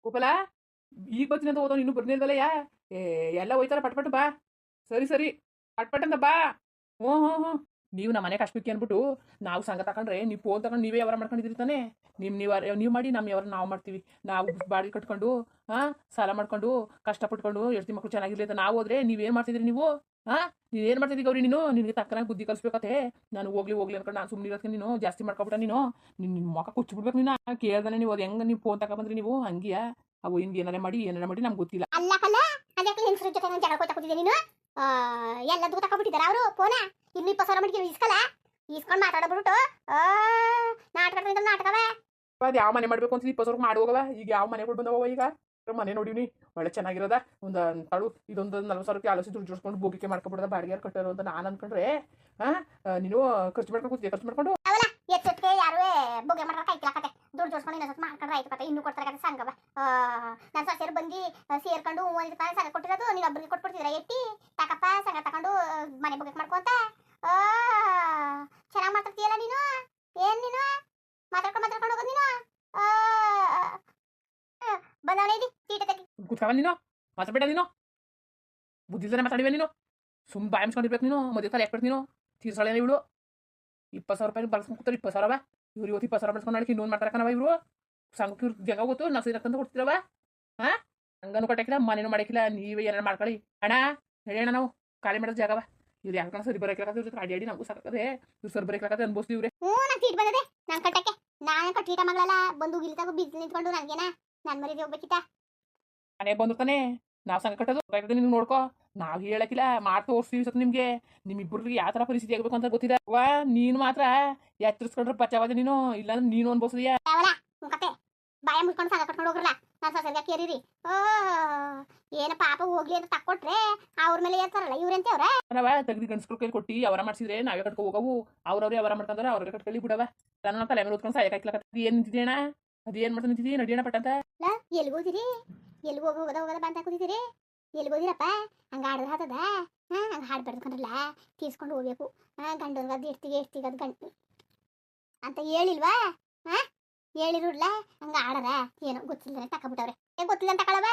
ಗೋಪಾಲ ಈಗ ಬರ್ತೀನಿ ಅಂತ ಹೋದವ್ ಇನ್ನೂ ಬರ್ನಿಲ್ದಲ್ಲ ಯಾ ಏ ಎಲ್ಲ ಹೋಯ್ತಾರ ಪಟ್ಪಟ್ಟು ಬಾ. ಸರಿ ಸರಿ ಪಟ್ಪಟ್ ಅಂತ ಬಾ. ಹ್ಞೂ ಹ್ಞೂ ಹ್ಞೂ. ನೀವು ನಮ್ಮ ಮನೆಗೆ ಅಷ್ಟಕ್ಕೆ ಅಂದ್ಬಿಟ್ಟು ನಾವು ಸಂಘ ತಗೊಂಡ್ರೆ ನೀವು ಫೋನ್ ತಗೊಂಡು ನೀವೇ ವ್ಯವಹಾರ ಮಾಡ್ಕೊಂಡಿದ್ರಿ ತಾನೇ. ನೀವು ಮಾಡಿ ನಮ್ಮ ವ್ಯವಹಾರ ನಾವು ಮಾಡ್ತೀವಿ. ನಾವು ಬಾಡಿಗೆ ಕಟ್ಕೊಂಡು ಸಾಲ ಮಾಡ್ಕೊಂಡು ಕಷ್ಟಪಟ್ಕೊಂಡು ಹೆಂಡತಿ ಮಕ್ಕಳು ಚೆನ್ನಾಗಿರ್ಲಿ ಅಂತ ನಾವು ಹೋದ್ರೆ ನೀವೇನು ಮಾಡ್ತಿದ್ರಿ ನೀವು? ನೀವೇನು ಮಾಡ್ತಿದ್ದೀವಿ ಗೌರಿ ನೀನು? ನಿನಗೆ ತಕ್ಕನಾಗಿ ಬುದ್ಧಿ ಕಲಿಸ್ಬೇಕತ್ತೆ. ನಾನು ಹೋಗ್ಲಿ ಹೋಗ್ಲಿ ಅನ್ಕೊಂಡು ನಾನು ಸುಮ್ಮನೆ ಇರೋದಕ್ಕೆ ನೀನು ಜಾಸ್ತಿ ಮಾಡ್ಕೊಬಿಟ್ಟ ನೀನು. ನಿನ್ನ ಮುಖ ಕುಚ್ಚಿಬಿಡ್ಬೇಕು ನೀನು. ಕೇಳ್ದಾನೆ ನೀವು ಅದು ಹೆಂಗೆ ನೀವು ಫೋನ್ ತಗೊಂಡ್ಬಂದ್ರಿ ನೀವು ಹಂಗಿಯಾ? ಅವು ಹಿಂಗೆ ಏನಾರ ಮಾಡಿ ನಮ್ಗೆ ಗೊತ್ತಿಲ್ಲ. ಅಲ್ಲ ಕಲ್ಲ ಅದಕ್ಕೆ ಹೆಂಗಸ್ರ ಜೊತೆ ನಾನು ಜಗಳ ಕೊಯ್ತಾ ಕೂತಿದ್ದೆ ನೀನು. ಎಲ್ಲದಕ್ಕೂ ತಗೊಂಡ್ಬಿಟ್ಟಿದ್ದಾರೆ ಅವರು ಫೋನ. ಇನ್ನು 20,000 ಮಡಿಗೆ ಇಸ್ಕಲ್ಲ. ಇಸ್ಕೊಂಡು ಮಾತಾಡಬಿಟ್ಟು ನಾಟಕ ನಾಟಕವೇ. ಅದು ಯಾವ ಮನೆ ಮಾಡಬೇಕು ಅಂತ 20,000 ಮಾಡಿ ಹೋಗವ. ಈಗ ಯಾವ ಮನೆಗಳು ಬಂದವ ಈಗ? ಮನೆ ನೋಡಿವ್ನಿ ಒಳ್ಳೆ ಚೆನ್ನಾಗಿರೋದ ಒಂದು ತಳು ಇದೊಂದು 40,000 ಆಲೋಸಿ ದುಡ್ಡು ಜೋಡಿಸ್ಕೊಂಡು ಬೋಗಿಕೆ ಮಾಡ್ಕೊಬಿಡೋದ ಬಾಡಿಗೆ ಕಟ್ಟೋರು ಅಂತ ನಾನು ಅನ್ಕೊಂಡ್ರೆ ನೀನು ಖರ್ಚು ಮಾಡ್ಕೊಂಡು ಕೂತಿದ್ದೆ. ಖರ್ಚು ಮಾಡ್ಕೊಂಡು ಅವಲ್ಲ ಎಚ್ಚಕ್ಕೆ ಯಾರು ಬೊಗೆ ಮಾಡ್ರ ಕೈಕ್ಲ ಕತೆ ದುಡ್ಡು ಜೋಡಿಸ್ಕೊಂಡು ಇನ್ನೊಂದು ಮಾಡ್ಕೊಂಡ್ರೆ ಆಯ್ತು ಕತೆ. ಇನ್ನೂ ಕೊಡ್ತಾರೆ ಕತೆ ಸಂಘವ. ನಾನು ಸೊಸೆಯರು ಬಂದು ಸೇರ್ಕೊಂಡು 30 ರೂಪಾಯಿ ಸಂಘ ಕೊಟ್ಟಿರೋದು ನೀನು ಒಬ್ಬರಿಗೆ ಕೊಟ್ಬಿಡ್ತಿದ್ರ ಎಟ್ಟಿ ತಕಪ್ಪ ಸಂಘ ತಗೊಂಡು ಮನೆ ಬೊಗೆ ಮಾಡ್ಕೊಂತ ಚೆನ್ನಾಗಿ ಮಾತಾಡ್ತೀಯಲ್ಲ ನೀನು. ಏನ್ ನೀನು ಮಾತಾಡ್ಕೊಂಡು ಹೋಗೋದು ನೀನು? ಬಂದವನೇ ಇಲ್ಲಿ ತೀಟ ತೆಗಿ ಕೂತ್ಕವ ನೀನು. ಮಾತಾಡ್ಬೇಡ ನೀನು. ಬುದ್ಧಿಲ್ದಾನೆ ಮಾತಾಡಿವೆ ನೀನು. ಸುಮ್ಮ ಬಾಯಿ ಮುಚ್ಕೊಂಡಿರ್ಬೇಕು ನೀನು. ಮದುವೆ ಕಾಲ ಯಾಕೆ ನೀನು ತೀರ್ಸಳೆ ಇವಳು 20,000 ರೂಪಾಯಿ ಬಳಸ್ಕೊಂಡು ಕೂತಾರೆ. 20,000 ಇವ್ರು 20,000 ಬಳಸ್ಕೊಂಡು ನಾಳೆ ಇನ್ನೊಂದು ಮಾಡ್ತಾರಕ್ಕನವ ಇವರು. ಸಂಘಕ್ಕೆ ಇವ್ರು ಜಾಗ ಗೊತ್ತು ನಾವು ಸೀರಕ್ಕಂತ ಕೊಡ್ತಿರವ. ಹಂಗನು ಕೊಟ್ಟಾಕಿಲ್ಲ ಮನೇನು ಮಾಡಾಕಿಲ್ಲ. ನೀವೇ ಏನಾರು ಮಾಡ್ಕೊಳ್ಳಿ ಅಣ್ಣ. ಹೇಳೋಣ ನಾವು ಖಾಲಿ ಮಾಡೋದು ಜಾಗವ. ಇವ್ರು ಯಾಕಂದ್ರೆ ಸರಿ ಬರೋಕ್ಕಾಗತ್ತೆ. ಇವ್ರ ಜೊತೆ ಅಡಿ ನಮಗೂ ಸಾಕದೆ. ಇವ್ರು ಸರಿ ಬರೋಕ್ಕಾಗತ್ತೆ ಅನ್ಬೋಸ್ತೀವಿ ಇವ್ರೆ. ನಾನು ತೀಟ್ ಬಂದದೆ ನಾನು ಕಟ್ಟಕ್ಕೆ. ನಾನು ಕಟ್ಟೀಟ ಮಗಳಲ್ಲ ಬಂದು ಗಿಲ್ತಾಗ ಬಿದ್ದು ನಿಂತ್ಕೊಂಡು ನನಗೇನ ನಾನು ಮರೀದಿ ಹೋಗ್ಬೇಕಿತ್ತ. ಮನೆ ಬಂದಿರ್ತಾನೆ ನಾವು ಸಂಘ ಕಟ್ಟೋದು ನಿಮ್ಗೆ ನೋಡ್ಕೋ. ನಾವು ಹೇಳಕ್ಕಿಲ್ಲ ಮಾಡಿ ತೋರಿಸ್ತೀವಿ ಸತ್ ನಿಮ್ಗೆ. ನಿಮ್ಮಿಬ್ಬರಿಗೆ ಯಾವ ಥರ ಪರಿಸ್ಥಿತಿ ಆಗಬೇಕು ಅಂತ ಗೊತ್ತಿದೆ. ನೀನು ಮಾತ್ರ ಎತ್ತರಿಸ್ಕೊಂಡ್ರೆ ಬಚಾವಾದ ನೀನು. ಇಲ್ಲಾಂದ್ರೆ ನೀನು ಅನ್ಬೋಸಿದ್ಯಾ ಕತೆ ಬಾಯ ಮುಚ್ಕೊಂಡು ಸಂಘ ಕಟ್ಕೊಂಡು ಹೋಗ್ರಲ್ಲ. ನಾನು ಸೊಸೆಗೆ ಕೇರಿರಿ ಏನ ಪಾಪ ಹೋಗ್ಲಿ ಅಂತ ತಕ್ಕೊಟ್ರೆ ಅವ್ರ ಮೇಲೆ ಏರ್ತಾರಲ್ಲ ಇವ್ರೆಂತ ಅವ್ರ ನಾವ ತೆಗ್ದು ಗಂಡಸ್ರು ಕೈ ಕೊಟ್ಟು ಅವರ ಮಾಡಿಸಿದ್ರೆ ನಾವೇ ಕಟ್ಕೊ ಹೋಗವು. ಅವ್ರವ್ರೆ ಅವರ ಮಾಡ್ಕೊಂಡ್ರೆ ಅವ್ರಿಗೆ ಕಟ್ಕೊಳ್ಳಿ ಬಿಡವ. ನಾನು ತಲೆ ಮೇಲೆ ಓದ್ಕೊಂಡು ಸಾಯಕಾಯ್ಲಕತ್ತಿ. ಏನ್ ನಿಂತಿದ್ದೇಣ? ಅದೇನ್ ಮಾಡ್ತಾ ನಿಂತಿದ್ದೀ? ನಡಿಯೋಣ ಪಟ್ಟಂತ. ಎಲ್ಗೋದಿರಿ ಎಲ್ಲಿ ಹೋಗೋದ ಬಂತ ಕೂತಿದ್ದೀರಿ? ಎಲ್ಗೋದಿರಪ್ಪ ಹಂಗ ಆಡಿದ್ರೆ ಹತ್ತದ. ಹಂಗ ಹಾಡು ಬೆಳೆದ್ಕೊಂಡ್ರಲ್ಲ ತೀರ್ಸ್ಕೊಂಡು ಹೋಗ್ಬೇಕು. ಗಂಡನ್ಗದ್ ಎಷ್ಟಿಗೆ ಅದು ಗಂಟು ಅಂತ ಹೇಳಿಲ್ವಾ? ಹೇಳಿರಲ್ಲ ಹಂಗ ಆಡರ ಏನೋ ಗೊತ್ತಿಲ್ಲ ತಕೊಂಡ್ಬಿಟ್ಟವ್ರೆ. ಗೊತ್ತಿಲ್ಲ ಅಂತ ತಗೊಳವ.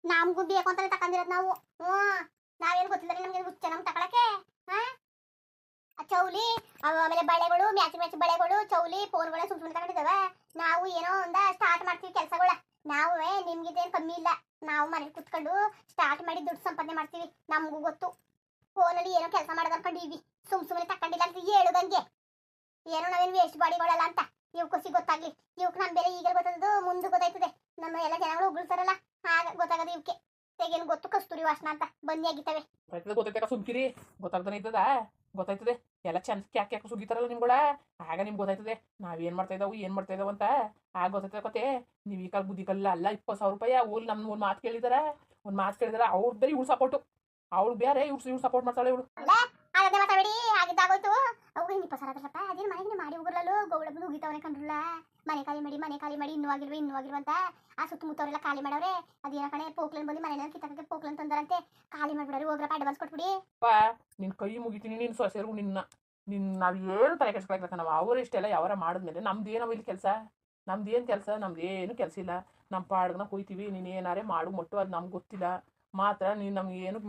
ನಮ್ಗೂ ಬೇಕು ಅಂತಾನೆ ತಕೊಂಡಿರೋದು ನಾವು. ನಾವೇನು ಗೊತ್ತಿಲ್ಲ ನಮ್ಗೆ ಹುಚ್ಚ ನಮ್ಗೆ ತಗೊಳಕ್ಕೆ. ಚೌಲಿ ಆಮೇಲೆ ಬಳೆಗಳು ಮ್ಯಾಚ್ ಬಳೆಗಳು ಚೌಲಿ ಫೋನ್ಗಳ ಸುಮ್ಮನೆ ತಗೊಂಡಿದ್ದಾವ. ನಾವು ಏನೋ ಒಂದ ಸ್ಟಾರ್ಟ್ ಮಾಡ್ತೀವಿ ಕೆಲಸಗಳ. ನಾವು ನಿಮ್ಗಿದೇನು ಕಮ್ಮಿ ಇಲ್ಲ. ನಾವು ಮನೇಲಿ ಕುತ್ಕೊಂಡು ಸ್ಟಾರ್ಟ್ ಮಾಡಿ ದುಡ್ಡು ಸಂಪಾದನೆ ಮಾಡ್ತೀವಿ. ನಮಗೂ ಗೊತ್ತು ಫೋನಲ್ಲಿ ಏನೋ ಕೆಲಸ ಮಾಡೋದು ಅನ್ಕೊಂಡಿವಿ. ಸುಮ್ಮನೆ ತಕೊಂಡಿಲ್ಲ ಅಂತ ಹೇಳುದಂಗೆ. ಏನೋ ನಾವೇನು ವೇಸ್ಟ್ ಬಾಡಿಗಳಲ್ಲ ಅಂತ ಇವಕ್ಕಸಿ ಗೊತ್ತಾಗ್ಲಿ. ಇವಕ್ಕೆ ನಮ್ಮ ಬೆಲೆ ಈಗ ಗೊತ್ತದು ಮುಂದೆ ಗೊತ್ತಾಯ್ತದೆ. ನಮ್ಮ ಎಲ್ಲ ಜನಗಳು ಉಗುಳ್ತಾರಲ್ಲ ಆಗ ಗೊತ್ತಾಗದು ಇವಕ್ಕೆ. ಹೇಗೇನು ಗೊತ್ತು ಕಸ್ತೂರಿ ವಾಸನ ಅಂತ ಬನ್ನಿ ಆಗಿತ್ತವೆ. ಗೊತ್ತೈತೆ ಸುಮ್ಕಿರಿ. ಗೊತ್ತಾಗ್ತಾನೆ ಇದ್ದದ ಗೊತ್ತಾಯ್ತದೆ. ಎಲ್ಲ ಚಂದ ಯಾಕೆ ಸುಗಿತಾರಲ್ಲ ನಿಮ್ಗಳ. ಆಗ ನಿಮ್ಗೆ ಗೊತ್ತಾಯ್ತದೆ ನಾವೇನ್ ಮಾಡ್ತಾ ಇದ್ದಾವು ಅಂತ. ಆಗ ಗೊತ್ತಾಯ್ತದೆ ಕತೆ. ನೀವು ಈ ಕಾಲ ಬುದ್ಧಿ ಕಲ್ಲ ಅಲ್ಲ. 20,000 ರೂಪಾಯಿ ಓಲ್ ನಮ್ಗೆ ಒಂದು ಮಾತು ಕೇಳಿದಾರ. ಅವ್ರ ಬೇರೆ ಇವ್ಳು ಸಪೋರ್ಟು. ಅವಳು ಬೇರೆ ಇವ್ರು ಸಪೋರ್ಟ್ ಮಾಡ್ತಾಳೆ ಇವಳು. ಅದೇ ಮಾತಾಡಿ ಆಗಿದ್ದಾಗೋಯ್ತು. ಅವು 20,000 ಅದೇನು ಮನೆಗೆ ಮಾಡಿ ಹೋಗರಲ್ಲೂ ಗೌಡ ಬಂದು ಉಗಿತಾವನೆ ಕಂಡ್ರಲ್ಲ. ಮನೆ ಖಾಲಿ ಮಾಡಿ ಇನ್ನೂ ಆಗಿಲ್ವ ಅಂತ ಆ ಸುತ್ತಮುತ್ತವರೆಲ್ಲ ಖಾಲಿ ಮಾಡವ್ರೆ. ಅದೇನ ಕಣೆ ಪೋಕ್ಲನ್ ಬಂದು ಮನೆ ಕಿತ್ತಕ್ಕೆ ಪೋಕ್ಲನ್ ತಂದರಂತೆ. ಖಾಲಿ ಮಾಡ್ಬಿಡೋರು ಹೋಗ್ರಪ್ಪ ಅಡ್ವಾನ್ಸ್ ಕೊಟ್ಬಿಡಿ. ನಿನ್ ಕೈ ಮುಗಿತೀನಿ ನಿನ್ ಸೊಸೆರು ನಿನ್ನ ನಾವೇನು ತಲೆ ಕೆಡ್ಸ್ಕೊಳಕ. ನಾವು ಅವ್ರು ಇಷ್ಟೆಲ್ಲ ಯಾವಾರ ಮಾಡಿದ್ಮೇಲೆ ನಮ್ದೇನವ ಇಲ್ಲಿ ಕೆಲಸ? ನಮ್ದೇನು ಕೆಲಸ ಇಲ್ಲ. ನಮ್ಮ ಪಾಡ್ಗನ ಕುಯ್ತೀವಿ. ನೀನು ಏನಾರೇ ಮಾಡು ಮಟ್ಟು ಅದು ನಮ್ಗೆ ಗೊತ್ತಿಲ್ಲ ಮಾತ್ರ. ನೀನು ನಮ್ಗೆ ಏನು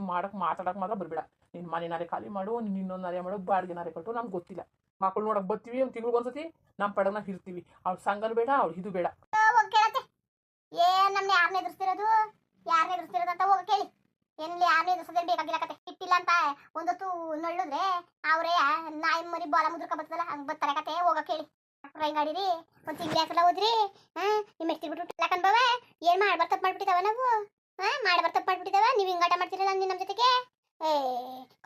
ಮಾತಾಡಕ್ಕೆ ಮಾತ್ರ ಬರಬೇಡ. ನಿನ್ನ ಮನೆನಾರೇ ಖಾಲಿ ಮಾಡು. ನೀನು ಇನ್ನೊಂದು ಮಾಡು ಬಾಡಿಗೆನಾರೇ ಕಟ್ಟು. ನಮ್ಗೆ ಗೊತ್ತಿಲ್ಲ. ಮಕ್ಕಳು ನೋಡಕ್ ಬರ್ತೀವಿ ಒಂದು ತಿಂಗ್ಳಿಗೆ ಒಂದ್ಸತಿ. ನಮ್ಮ ಪಡಗನ ಇರ್ತೀವಿ. ಅವ್ಳ ಸಂಘನ ಬೇಡ ಅವ್ಳು ಇದು ಬೇಡ. ಏನ್ ನಮ್ನ ಯಾರನ್ನ ಎದುರಿಸ್ತಿರೋದು ಅಂತ ಹೋಗ ಕೇಳಿ. ಏನಿಲ್ಲ ಯಾರನ್ನ ಎದುರಿಸೋದೇನು ಬೇಕಾಗಿಲ್ಲ ಕತೆ. ಇಟ್ಟಿಲ್ಲ ಅಂತ ಒಂದೊತ್ತು ನಳ್ಳಿದ್ರೆ ಅವರೇ ನಾಯಿ ಮರಿ ಬಾಲ ಮುದ್ರಕ ಬರ್ತದಲ್ಲ ಹಂಗೆ ಬರ್ತಾರೆ ಕತೆ. ಹೋಗ ಕೇಳಿ. ಗಾಡಿರಿ ಒಂದು ತಿಂಗ್ಳು ಯಾಕಲ್ಲ ಹೋದ್ರಿ. ನಿಮ್ಮ ಎಷ್ಟಿರ್ಬಿಟ್ಟು ಯಾಕಂದ್ ಬಾವ ಏನ್ ಮಾಡ್ಬಾರ ತಪ್ಪು ಮಾಡ್ಬಿಟ್ಟಿದಾವ ನಾವು. ಮಾಡ್ಬಾರ ತಪ್ಪು ಮಾಡ್ಬಿಟ್ಟಿದಾವ. ನೀವು ಹಿಂಗಾಟ ಮಾಡ್ತಿರಲ್ಲ ನಮ್ಮ ಜೊತೆಗೆ.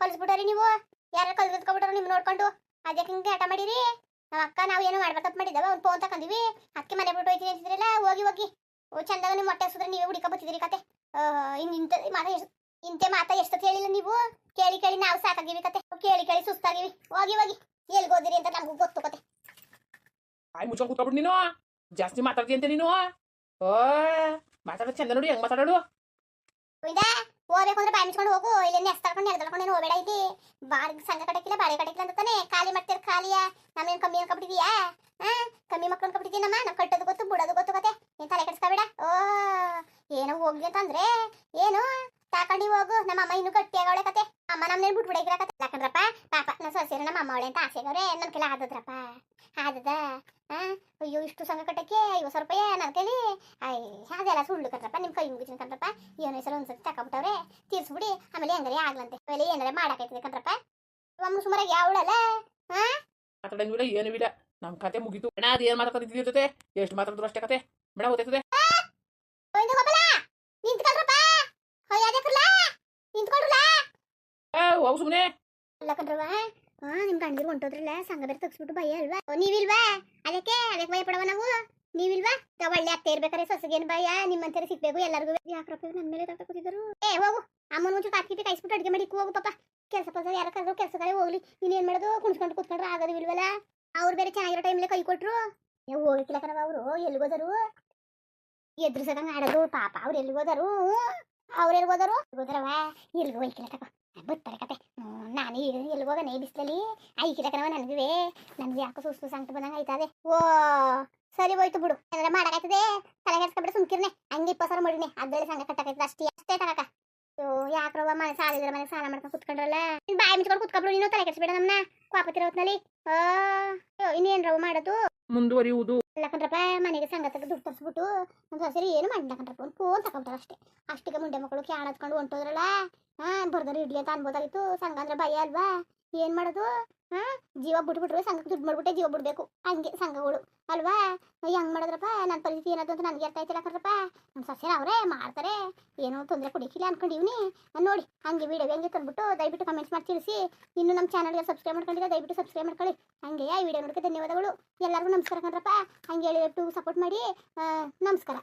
ಕಲ್ಸ್ಬಿಟ್ಟವ್ರಿ ನೀವು. ಯಾರು ಕಲ್ಸ್ಕೊಬಿಟ್ಟರು ನಿಮ್ ನೋಡ್ಕೊಂಡು. ಅದಕ್ಕೆ ಹಿಂಗೆ ಆಟ ಮಾಡಿರಿ. ನಮ್ಮ ಅಕ್ಕ ನಾವು ಏನೋ ಮಾಡ್ಬಾರ ತಪ್ಪು ಮಾಡಿದಾವ. ಒಂದು ಫೋನ್ ತಕೊಂಡಿವಿ. ಅದಕ್ಕೆ ಮನೆ ಬಿಟ್ಟು ಹೋಯ್ತೀನಿ ಅಂತಿದ್ರಲ್ಲ. ಹೋಗಿ ಚಂದಾಗ ನಿಮ್ಮ ಹೊಟ್ಟೆ ಸುದ್ರೆ ನೀವೇ ಹುಡುಕ ಬತ್ತಿದ್ರಿ ಕತೆ. ಇಂತೆ ಮಾತಾ ಎಷ್ಟೊತ್ತು ಹೇಳಿಲ್ಲ ನೀವು. ಕೇಳಿ ನಾವು ಸಾಕಾಗಿವಿ ಕತೆ. ಕೇಳಿ ಸುಸ್ತಾಗಿವಿ. ಹೋಗಿ ಎಲ್ಗೋದಿರಿ ಅಂತ ನಮಗೂ ಗೊತ್ತು ಕತೆ. ಆಯ್ ಮುಚ್ಕೊಂಡು ಕೂತ್ಕೊಬಿಟ್ಟು ನೀನು ಜಾಸ್ತಿ ಮಾತಾಡ್ತಿ ಅಂತ ನೀನು. ಮಾತಾಡೋದು ಚಂದ ನೋಡಿ ಹೆಂಗ್ ಮಾತಾಡೋದು. ಹೋಗ್ಬೇಕು ಅಂದ್ರೆ ಬಾಯಿ ಮುಚ್ಕೊಂಡು ಹೋಗು. ಇಲ್ಲಿ ನೆಸ್ತಾಡ್ಕೊಂಡು ಹೋಗಬೇಡ. ಇಲ್ಲಿ ಬಾಡಿಗೆ ಸಂಘ ಕಟ್ಟಕ್ಕಿಲ್ಲ ಬಾಡಿಗೆ ಕಟ್ಟಕ್ಕಿಲ್ಲ ಅಂತ ತಾನೆ ಖಾಲಿ ಮಾಡ್ತೀರ. ಖಾಲಿಯಾ ನಮ್ಮೇನು ಕಮ್ಮಿ ಅನ್ಕೊಬಿಟ್ಟಿದ್ಯಾ? ಕಮ್ಮಿ ಮಕ್ಕಳು ಅನ್ಕೊಬಿಟ್ಟಿದ್ದೀನಮ್ಮ. ನಾವು ಕಟ್ಟೋದು ಗೊತ್ತು ಬಿಡೋದು ಗೊತ್ತು ಕತೆ. ನೀನು ತಲೆ ಕೆಡಿಸ್ಕೊಬೇಡ. ಏನೋ ಹೋಗ್ಲಿ ಅಂತಂದ್ರೆ ಏನು ತಾಕಂಡಿ ಹೋಗು. ನಮ್ಮ ಅಮ್ಮ ಇನ್ನೂ ಗಟ್ಟಿಯಾಗವಳೆ ಕತೆ. ಅಮ್ಮ ನಮ್ನೇನು ಬಿಟ್ಬಿಡಕ್ಕಿರ ಕತೆ ಯಾಕಂದ್ರಪ್ಪ ಪಾಪ ನನ್ನ ಸೊಸೆರು ನಮ್ಮ ಅಮ್ಮ ಅವಳೆ ಅಂತ ಆಸೆಗವ್ರೆ ನನ್ನ ಕೆಲ ಆದದ್ರಪ್ಪ ಆದದ. ಅಯ್ಯೋ ಇಷ್ಟು ಸಂಘ ಕಟ್ಟಕ್ಕೆ 50,000 ರೂಪಾಯಿ ನನ್ನ ಕೈಲಿ. ಅದೆಲ್ಲ ಸುಳ್ಳು ಕಣ್ರಪ್ಪ, ನಿಮ್ಮ ಕೈ ಮುಗಿತೀನಿ ಕಣ್ರಪ್ಪ. ಏನೋ ಹೆಸರು ಒಂದ್ಸತಿ ತಕೊಂಬಿಟ್ಟವ್ರೆ, ತೀರ್ಸ್ಬಿಡಿ ಆಮೇಲೆ ಹೆಂಗಾರೆ ಆಗ್ಲಂತೆ. ಆಮೇಲೆ ಏನಾರ ಮಾಡಾಕೈತದೆ ಕಣ್ರಪ್ಪ. ಅಮ್ಮ ಸುಮಾರಾಗಿ ಯಾವಳಲ್ಲ ಮಾತಾಡಂಗಿಲ್ಲ ಏನೂ ಇಲ್ಲ, ನಮ್ಮ ಕತೆ ಮುಗೀತು. ಅಣ್ಣ ಅದು ಏನು ಮಾತಾಡ್ತಿದ್ದೀವಿ ಜೊತೆ ಎಷ್ಟು ಮಾತಾಡಿದ್ರು ಅಷ್ಟೇ ಕತೆ ಮೇಡ ಗೊತ್ತಾಯ್ತದೆ. ನಿಂತ್ಕೊಳ್ರಪ್ಪ, ನಿಂತ್ಕೊಳ್ರಲ್ಲ ಹೋಗು ಸುಮ್ಮನೆ ಅಲ್ಲ ಕಣ್ರವ. ನಿಮ್ ಗಂಡಿರು ಹೊಂಟೋದ್ರಲ್ಲ ಸಂಘ ಬೇರೆ ತೆಗ್ಸ್ಬಿಟ್ಟು ಭಯ ಅಲ್ವಾ? ನೀವಿಲ್ವಾ? ಅದಕ್ಕೆ ಭಯ ಪಡವ ನಾವು? ನೀವಿಲ್ವಾ? ಒಳ್ಳೆ ಅತ್ತೆ ಇರ್ಬೇಕಾರೆ ಸೊಸೆಗೇನು ಭಯ? ನಿಮ್ಮಂತಾರೆ ಸಿಗ್ಬೇಕು ಎಲ್ಲರಿಗೂ. ಯಾಕ್ರಪ್ಪ ನನ್ನ ಮೇಲೆ ತಕ್ಕ ಕೂತಿದ್ರು? ಹೋಗು ಅಮ್ಮನ ಮುಂಚೆ ಕಾಕಿ ಕಾಯಿಸ್ಬಿಟ್ಟು ಅಡುಗೆ ಮಾಡಿ ಹೋಗು ಪಾಪ. ಕೆಲಸ ಪಲ್ಸ ಯಾರ ಕರೆದ್ರು ಕೆಲಸಗಾರೆ ಹೋಗ್ಲಿ. ನೀನೇನ್ ಮಾಡೋದು? ಕುಣಿಸ್ಕೊಂಡು ಕೂತ್ಕೊಂಡ್ರೆ ಆಗೋದು ಇಲ್ವಲ್ಲ? ಅವ್ರು ಬೇರೆ ಚೆನ್ನಾಗಿರೋ ಟೈಮ್ಲೆ ಕೈ ಕೊಟ್ರು. ಹೋಗಿಲ್ಲ ಕಣವ ಅವರು. ಎಲ್ಲಿಗೋದರು? ಎದುರಿಸದಂಗ ಆಡೋದು ಪಾಪ. ಅವ್ರು ಎಲ್ಲಿಗೋದರು? ಅವ್ರು ಎಲ್ಲಿಗೋದರು? ಹೋದರವ ಎಲ್ಲಿಗೂ ಹೋಯ್ಕಿಲ್ಲ ತಗೋ ಬತ್ತಾರೆ ಕತೆ. ನಾನು ಎಲ್ಲಿಗೋಗನೆ ಬಿಸಿಲಲ್ಲಿ ಐಕಿಲ್ಲ ಕಣವ. ನನಗೆ ಯಾಕೋ ಸುಸ್ತು ಸಂಕಟ ಬಂದಂಗೆ ಆಯ್ತದೆ. ಓ ಸರಿ ಹೋಯ್ತು ಬಿಡು, ಏನಾರ ಮಾಡಾಕೈತದೆ ತಲೆ ಕೆಡ್ಸ್ಕೊಬಿಡ ಸುಮ್ಕಿರ್ನೆ. ಹಂಗೆ 20,000 ಮಾಡಿನಿ ಅದ್ರಲ್ಲಿ ಸಂಘ ಕಟ್ಟಾಕೈತದ ಅಷ್ಟೇ ತಗಕ. ಯಾಕ್ರವ ಮನೆ ಸಾಲಿದ್ರೆ ಮನೆಗೆ ಸಾಲ ಮಾಡ್ಕೊಂಡು ಕುತ್ಕೊಂಡ್ರಲ್ಲ. ಬಾಯಿ ಮುಚ್ಕೊಂಡು ಕುತ್ಕೊಬ್ರು, ನೀನು ತಲೆ ಕೆಡ್ಸ್ಬೇಡ ನಮ್ಮನ್ನ ಕೋಪತ್ತಿರೋ ಹೊತ್ನಲ್ಲಿ. ಇನ್ನೇನ್ರವ ಮಾಡೋದು? ಮುಂದುವರಿಯುವುದು. ಇಲ್ಲ ಕಣ್ರಪ್ಪ, ಮನೆಗೆ ಸಂಘ ತಗ ದುಡ್ಡು ತರಿಸ್ಬಿಟ್ಟು ಒಂದು ಸರಿ ಏನು ಮಾಡಿಲ್ಲ ಕಣ್ರಪ್ಪ. ಒಂದು ಫೋನ್ ತಗೊಂಡ್ರೆ ಅಷ್ಟಿಗೆ ಮುಂಡೆ ಮಕ್ಕಳು ಕ್ಯಾಣ ಹತ್ಕೊಂಡು ಹೊಂಟೋದ್ರಲ್ಲ. ಬರ್ದಾರ ಇಡ್ಲಿ ಅಂತ ಅನ್ಬೋದಾಗಿತ್ತು. ಸಂಘ ಅಂದ್ರೆ ಭಯ ಅಲ್ವಾ? ಏನ್ ಮಾಡೋದು? ಜೀವ ಬಿಟ್ಬಿಟ್ರೆ ಸಂಘಕ್ಕೆ ದುಡ್ಡು ಮಾಡ್ಬಿಟ್ಟೆ ಜೀವ ಬಿಡ್ಬೇಕು. ಹಂಗೆ ಸಂಘಗಳು ಅಲ್ವಾ? ಹೆಂಗ್ ಮಾಡಿದ್ರಪ್ಪ? ನನ್ನ ಪರಿಸ್ಥಿತಿ ಏನದು ಅಂತ ನನಗೆ ಅರ್ಥ ಆಯ್ತಿಲ್ಲ ಕಣ್ರಪ್ಪ. ನನ್ನ ಸೊಸೆನ ಅವರೇ ಮಾಡ್ತಾರೆ, ಏನೋ ತೊಂದರೆ ಕೊಡಿಕಿಲ್ಲ ಅನ್ಕೊಂಡಿವ್ನಿ. ನೋಡಿ ಹಂಗೆ ವಿಡಿಯೋ ಹೆಂಗೆ ತಂದ್ಬಿಟ್ಟು ದಯವಿಟ್ಟು ಕಮೆಂಟ್ಸ್ ಮಾಡಿ ತಿಳಿಸಿ. ಇನ್ನು ನಮ್ಮ ಚಾನಲ್ಗೆ ಸಬ್ಸ್ಕ್ರೈಬ್ ಮಾಡ್ಕೊಂಡಿದ್ದೆ ದಯವಿಟ್ಟು ಸಬ್ಸ್ಕ್ರೈಬ್ ಮಾಡ್ಕೊಳ್ಳಿ. ಹಂಗೆ ಈ ವಿಡಿಯೋ ನೋಡೋಕ್ಕೆ ಧನ್ಯವಾದಗಳು. ಎಲ್ಲರಿಗೂ ನಮಸ್ಕಾರ ಕಣ್ರಪ್ಪ. ಹಂಗೆ ಹೇಳಿಟ್ಟು ಸಪೋರ್ಟ್ ಮಾಡಿ. ನಮಸ್ಕಾರ.